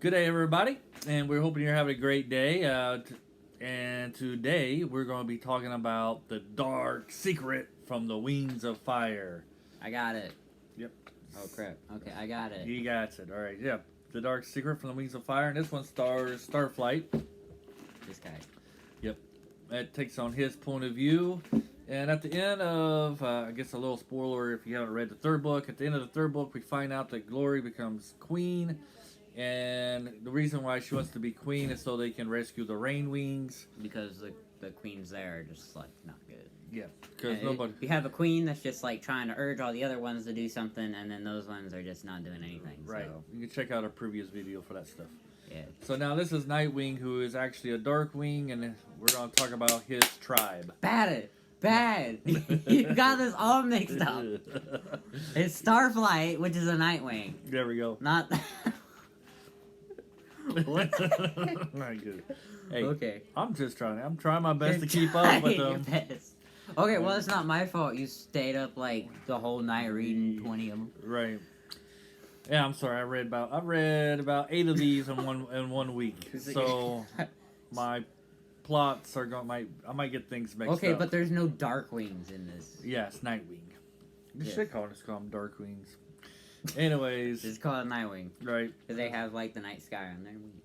Good day, everybody, and we're hoping you're having a great day. And today we're going to be talking about the dark secret from the wings of fire. I got it. Yep. Oh crap. Okay, I got it. You got it. All right. Yep. The dark secret from the wings of fire, and this one stars Starflight. This guy. Yep. It takes on his point of view. And at the end of, I guess a little spoiler if you haven't read the third book, at the end of the third book, we find out that Glory becomes queen. And the reason why she wants to be queen is so they can rescue the Rain Wings. Because the queens there are just like not good. Yeah, because nobody. You have a queen that's just like trying to urge all the other ones to do something, and then those ones are just not doing anything. Right. So. You can check out our previous video for that stuff. Yeah. So now this is Nightwing, who is actually a Darkwing, and we're going to talk about his tribe. Bad. You got this all mixed up. It's Starflight, which is a Nightwing. There we go. Not. What? Not good. Hey, okay. I'm trying my best to keep up with them. Okay, well, it's not my fault. You stayed up like the whole night reading 20 of them. Right. Yeah, I'm sorry. I read about 8 of these in one week. So my plots are I might get things mixed up. Okay, but there's no Darkwings in this. Yes, Nightwing. You Yes. should call them Darkwings. Anyways, It's called Nightwing. right. Because they have like the night sky on their wings.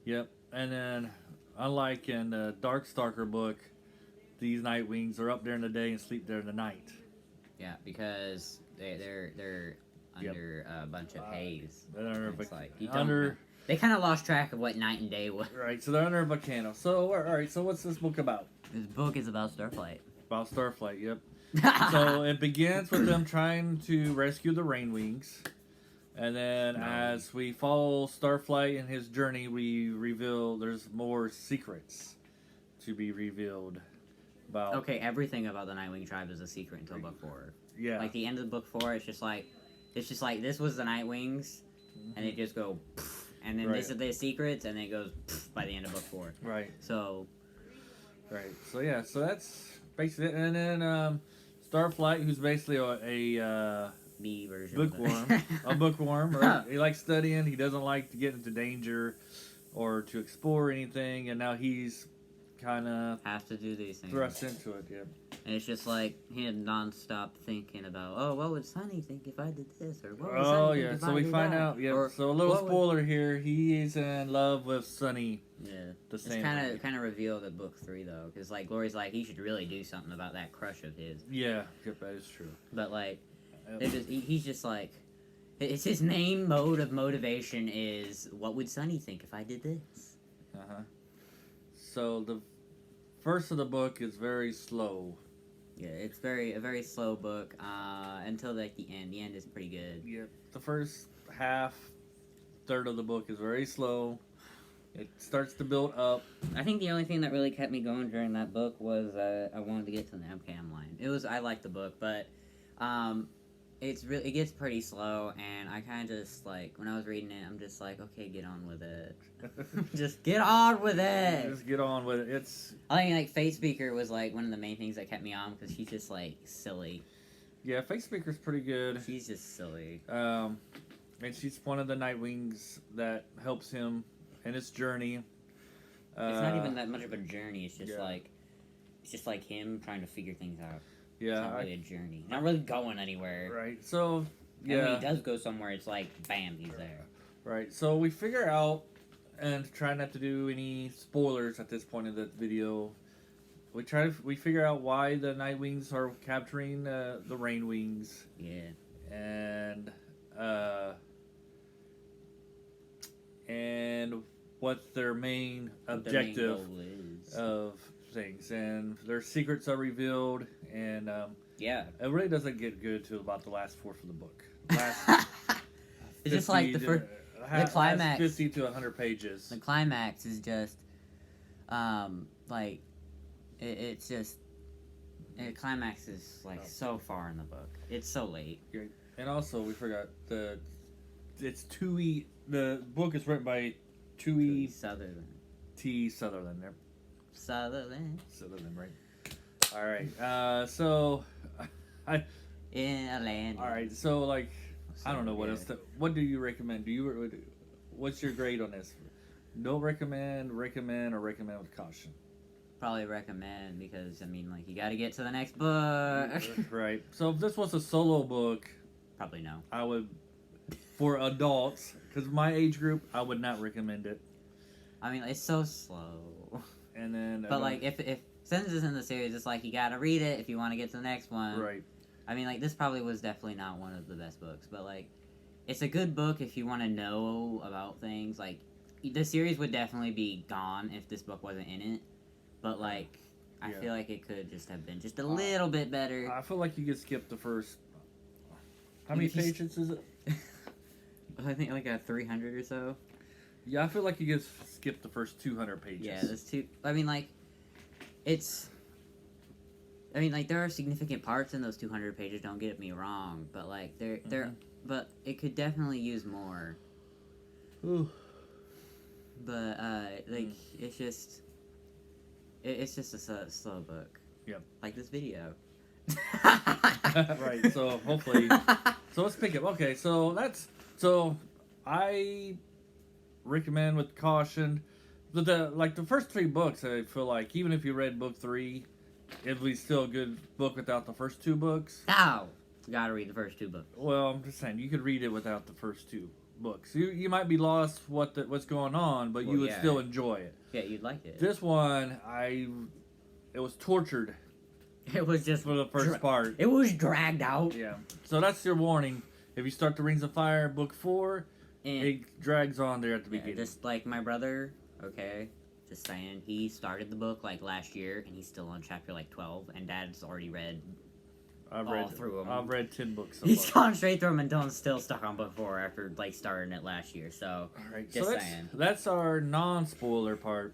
Yep. And then, unlike in the Darkstalker book, these Nightwings are up there in the day and sleep there in the night. Yeah, because they're under a bunch of haze. They're under, It's like, you don't under know. They kind of lost track of what night and day was. right. So they're under a volcano. So all right. So what's this book about? This book is about Starflight. About Starflight. Yep. So it begins with them trying to rescue the Rain Wings. And then as we follow Starflight in his journey, we reveal there's more secrets to be revealed about. Okay, everything about the Nightwing tribe is a secret until book 4. Yeah. Like the end of book 4, it's just like this was the Nightwings, and it just go, poof, and then this is the secrets, and then it goes poof by the end of book 4. Right. So. Right. So yeah. So that's basically it. And then Starflight, who's basically a Me version. bookworm, a bookworm. Right? He likes studying. He doesn't like to get into danger or to explore anything. And now he's kind of have to do these things. thrust into it. Yeah. And it's just like him nonstop thinking about, oh, what would Sonny think if I did this, or what would Oh Sonny yeah. think if So I we did find that? out. Yeah. Or So a little what would- spoiler here. He is in love with Sunny. Yeah. The It's same. kind of revealed at book 3 though, because like Glory's like he should really do something about that crush of his, Yeah. Yep. That is true. but like Yep. he's just like. It's his main mode of motivation is, what would Sonny think if I did this? So the first of the book is very slow. Yeah, it's a very slow book until like the end. The end is pretty good. Yep. The first third of the book is very slow. It starts to build up. I think the only thing that really kept me going during that book was I wanted to get to the Abcam line. I liked the book, but it gets pretty slow, and I kind of just like when I was reading it, I'm just like, okay, get on with it. Just get on with it. Just get on with it. It's I think like Face Speaker was like one of the main things that kept me on because she's just like silly. yeah, Face Speaker's pretty good. She's just silly. And she's one of the Nightwings that helps him in his journey. It's not even that much of a journey. It's just yeah. like him trying to figure things out. Yeah, It's not really a journey. Not really going anywhere. right. So And when yeah, he does go somewhere, it's like, bam, he's there. right. So we figure out, and try not to do any spoilers at this point in the video. We figure out why the Nightwings are capturing the Rain Wings. Yeah. And what their main What their main objective goal is. of things, and their secrets are revealed, and Yeah. it really doesn't get good till about the last fourth of the book. It's just like the first, the climax. 50 to 100 pages. the climax is just, like, it's just, the climax is like so far in the book. It's so late. And also, we forgot it's Tui. The book is written by Tui Sutherland. T. Sutherland. There. Sutherland. Sutherland, right? All right. So, In a land. all right. So, like, I don't know what Yeah. else. What do you recommend? what's your grade on this? No recommend, recommend, or recommend with caution. Probably recommend because I mean, like, you got to get to the next book. Right. So if this was a solo book, Probably no. I would, for adults, because my age group, I would not recommend it. I mean, it's so slow. And then, But like, if since it's in the series, it's like you got to read it if you want to get to the next one. right, I mean, like, this probably was definitely not one of the best books, but like, it's a good book if you want to know about things. Like, the series would definitely be gone if this book wasn't in it. But like, I Yeah. feel like it could just have been just a little bit better. I feel like you could skip the first. How many If you s- pages is it? I think like a 300 or so. Yeah, I feel like you could skip the first 200 pages. Yeah, there's two. I mean, like, it's. I mean, like, there are significant parts in those 200 pages. Don't get me wrong, but like, they're, but it could definitely use more. Ooh. But like, it's just. It's just a slow book. Yep. Like this video. Right. So hopefully. So let's pick it. Okay. So I recommend with caution. But the first 3 books, I feel like even if you read book 3, it'd be still a good book without the first 2 books. Ow! Gotta read the first 2 books. Well, I'm just saying you could read it without the first 2 books. You might be lost what's going on, but you would still enjoy it. Yeah, you'd like it. This one, it was tortured It was just for the first part. It was dragged out. Yeah. So that's your warning. If you start the Rings of Fire, book 4, And it drags on there at the beginning. just like my brother, okay, just saying, he started the book like last year, and he's still on chapter like 12, and Dad's already read I've all read through 'em. I've read 10 books so He's far. gone straight through them, and Dylan's still stuck on book 4 after like starting it last year. So All right. just So saying. that's our non-spoiler part.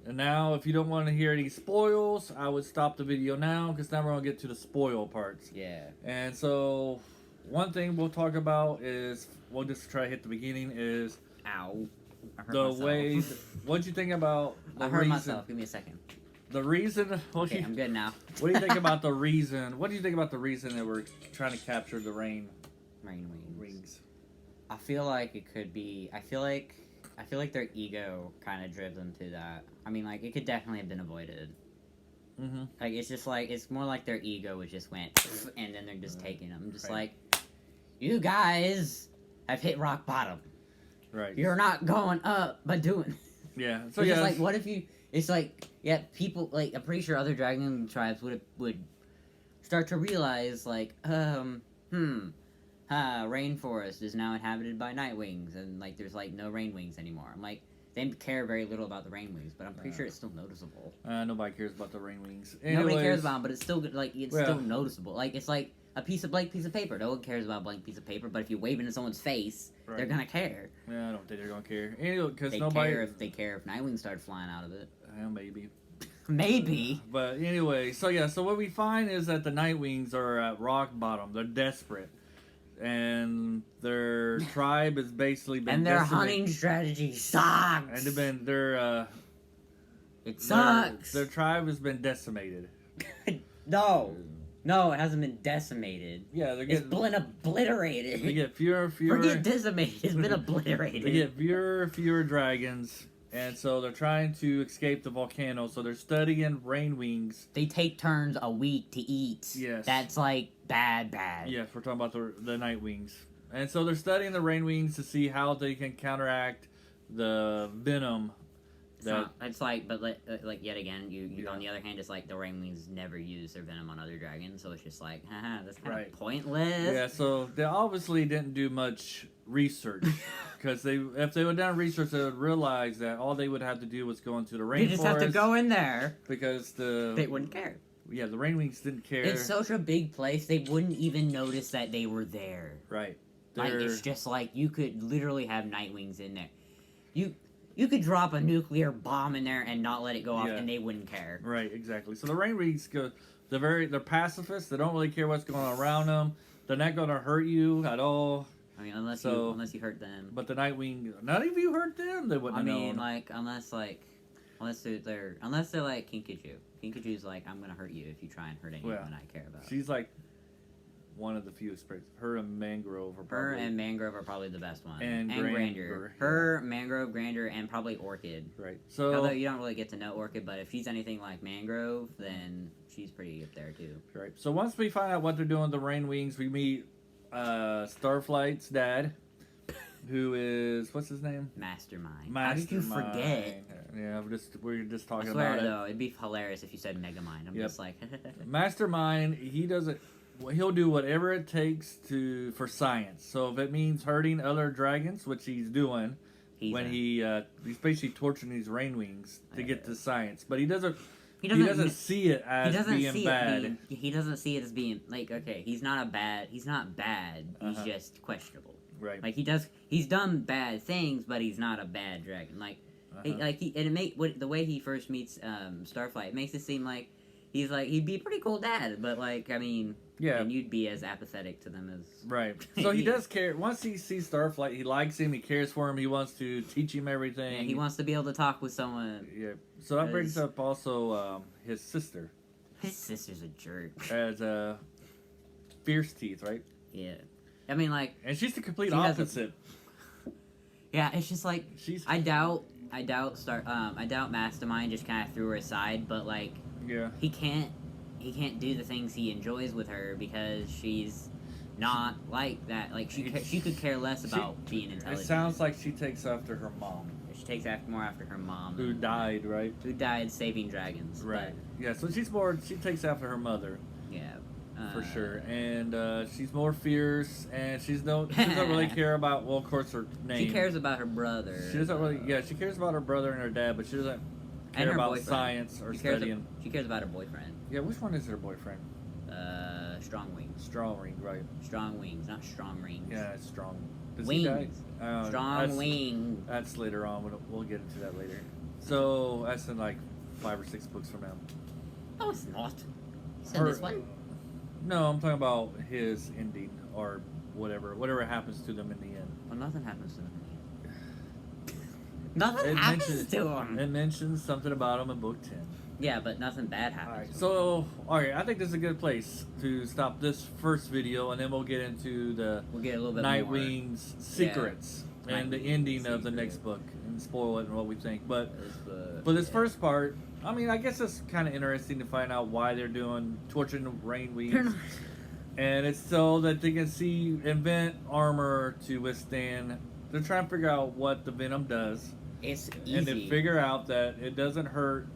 And now, if you don't want to hear any spoils, I would stop the video now, because now we're going to get to the spoil parts. Yeah. And so, one thing we'll talk about is, we'll just try to hit the beginning, is Ow. I hurt the myself. way, what'd you think about the I hurt reason? myself. Give me a second. The reason, Okay, I'm good now. what do you think about the reason, what do you think about the reason that we're trying to capture the rain Rain wings. rings? I feel like it could be. I feel like their ego kind of drove them to that. I mean, like, it could definitely have been avoided. Mm-hmm. Like, it's just like, it's more like their ego was just went, and then they're just taking them. Just Right. like, you guys have hit rock bottom. Right. You're not going up, but doing. Yeah. So It's yeah. just like, what if you? It's like, yeah, people like, I'm pretty sure other dragon tribes would start to realize like, rainforest is now inhabited by night wings, and like there's like no rain wings anymore. I'm like, they care very little about the rain wings, but I'm pretty sure it's still noticeable. Nobody cares about the rain wings. Nobody cares Anyways, about them, but it's still like it's still noticeable. Like it's like a blank piece of paper. No one cares about a blank piece of paper, but if you wave it in someone's face, they're Right. gonna care. Yeah, I don't think they're gonna care. Anyway, because They nobody. care if night wings started flying out of it. Maybe. Maybe. But anyway, so what we find is that the Nightwings are at rock bottom. They're desperate, and their tribe has basically been And their decimated. hunting strategy sucks. And It sucks. Their tribe has been decimated. No, it hasn't been decimated. Yeah, they're It's getting. been obliterated. They get fewer and fewer. Forget decimated. It's been obliterated. They get fewer and fewer dragons, and so they're trying to escape the volcano. So they're studying rain wings. They take turns a week to eat. Yes. That's like bad. Yes, we're talking about the night wings. And so they're studying the rain wings to see how they can counteract the venom. It's like, but like yet again, you on the other hand, it's like the rain wings never use their venom on other dragons, so it's just like, haha, that's kind of pointless. Yeah, so they obviously didn't do much research, because if they would done research, they would realize that all they would have to do was go into the rainforest. They just have to go in there because they wouldn't care. Yeah, the rain wings didn't care. It's such a big place, they wouldn't even notice that they were there. Right. Like, it's just like, you could literally have night wings in there. You could drop a nuclear bomb in there and not let it go off, and they wouldn't care. Right, exactly. So the rain wings they're pacifists. They don't really care what's going on around them. They're not going to hurt you at all. I mean, unless you hurt them. But the Nightwing, not even if you hurt them, they wouldn't have known. Like, unless they're like Kinkajou. Kinkaju's like, I'm gonna hurt you if you try and hurt anyone I care about. She's like, one of the few sprays. Her and Mangrove are probably. Her and Mangrove are probably the best ones. And Grandeur. yeah. Her, Mangrove, Grandeur, and probably Orchid. Right. So. Although you don't really get to know Orchid, but if she's anything like Mangrove, then she's pretty up there too. Right. So once we find out what they're doing, the Rain Wings, we meet Starflight's dad, who is what's his name? Mastermind. How did you forget? Yeah, we're just talking I swear, about it. though, it'd be hilarious if you said Megamind. I'm just like Mastermind. He'll do whatever it takes for science. So if it means hurting other dragons, which he's doing, he's basically torturing these Rain Wings to get to science, but he doesn't see it as being bad. He doesn't see it as being like, okay, he's not bad. He's just questionable. Right. Like he's done bad things, but he's not a bad dragon. Like the way he first meets Starflight, it makes it seem like he'd be a pretty cool dad, but like, I mean, yeah, and you'd be as apathetic to them as right. So he does care. Once he sees Starflight, he likes him. He cares for him. He wants to teach him everything. Yeah, he wants to be able to talk with someone. Yeah. So that brings up also his sister. His sister's a jerk. As fierce teeth, right? Yeah. I mean, like, and she's the complete opposite. Yeah, it's just like I doubt Mastermind just kind of threw her aside, but like, yeah, he can't do the things he enjoys with her because she's not like that. Like she could care less about being intelligent. It sounds like she takes after her mom. She takes more after her mom, who died, right? Who died saving dragons, right? But, yeah, so she takes after her mother. Yeah. For sure, and she's more fierce, and she doesn't really care about. Well, of course, her name. She cares about her brother. She doesn't really. Yeah, she cares about her brother and her dad, but she doesn't care about boyfriend. Science or studying. She cares about her boyfriend. Yeah, which one is her boyfriend? Strong Wings. Strong Ring, right? Strong Wings, not Strong Rings. Yeah, it's Strong. Does Wings. Strong Wings. That's later on. We'll get into that later. So that's in like 5 or 6 books from now. No, it's not. It's in this one. No, I'm talking about his ending or whatever happens to them in the end. Well, nothing happens to them in the end. Nothing happens to him. It mentions something about him in book 10. Yeah, but nothing bad happens. All right, I think this is a good place to stop this first video, and then we'll get into we'll get a little bit Nightwing's secrets and the ending of the next book, and spoil it and what we think. But this first part, I mean, I guess it's kind of interesting to find out why they're torturing the Rain Wings. And it's so that they can invent armor to withstand. They're trying to figure out what the venom does. It's easy. And they figure out that it doesn't hurt.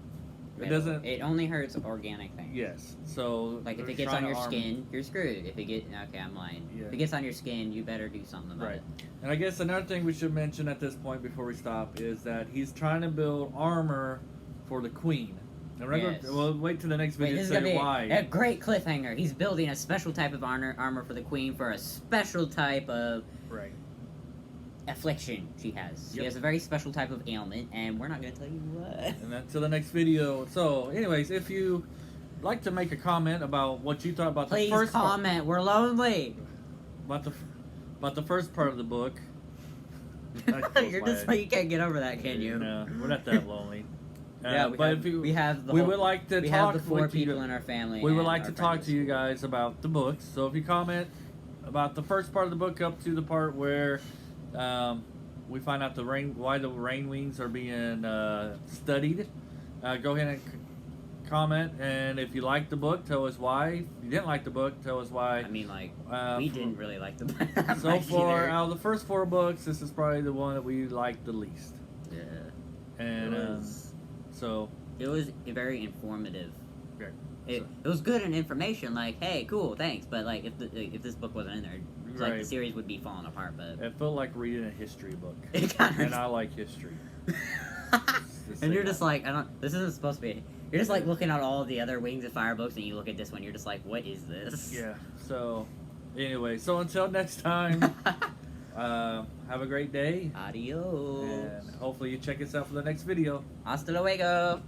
It only hurts organic things. Yes. So like if it gets on your skin, you're screwed. If I'm lying. Yeah. If it gets on your skin, you better do something about it. And I guess another thing we should mention at this point before we stop is that he's trying to build armor for the Queen. And we'll wait till the next video to say why. A great cliffhanger. He's building a special type of armor for the Queen for a special type of affliction she has. She has a very special type of ailment, and we're not going to tell you what. And that's till the next video. So, anyways, if you like to make a comment about what you thought about the first part. Please comment. We're lonely. About the first part of the book. You're just like, you can't get over that, can you? No, we're not that lonely. We would like to talk. The 4 people in our family. We would like to talk to you guys about the books. So if you comment about the first part of the book up to the part where we find out why the Rain Wings are being studied, go ahead and comment. And if you like the book, tell us why. If you didn't like the book, tell us why. I mean, like, we didn't really like the book. So far, out of the first 4 books, this is probably the one that we liked the least. Yeah. And so it was very informative. Okay. It was good and information. Like, hey, cool, thanks. But like, if this book wasn't in there, like the series would be falling apart. But it felt like reading a history book. And I like history. And you're just like, this isn't supposed to be. You're just like looking at all the other Wings of Fire books, and you look at this one. You're just like, what is this? Yeah. So, anyway, until next time. Have a great day. Adios. And hopefully you check us out for the next video. Hasta luego.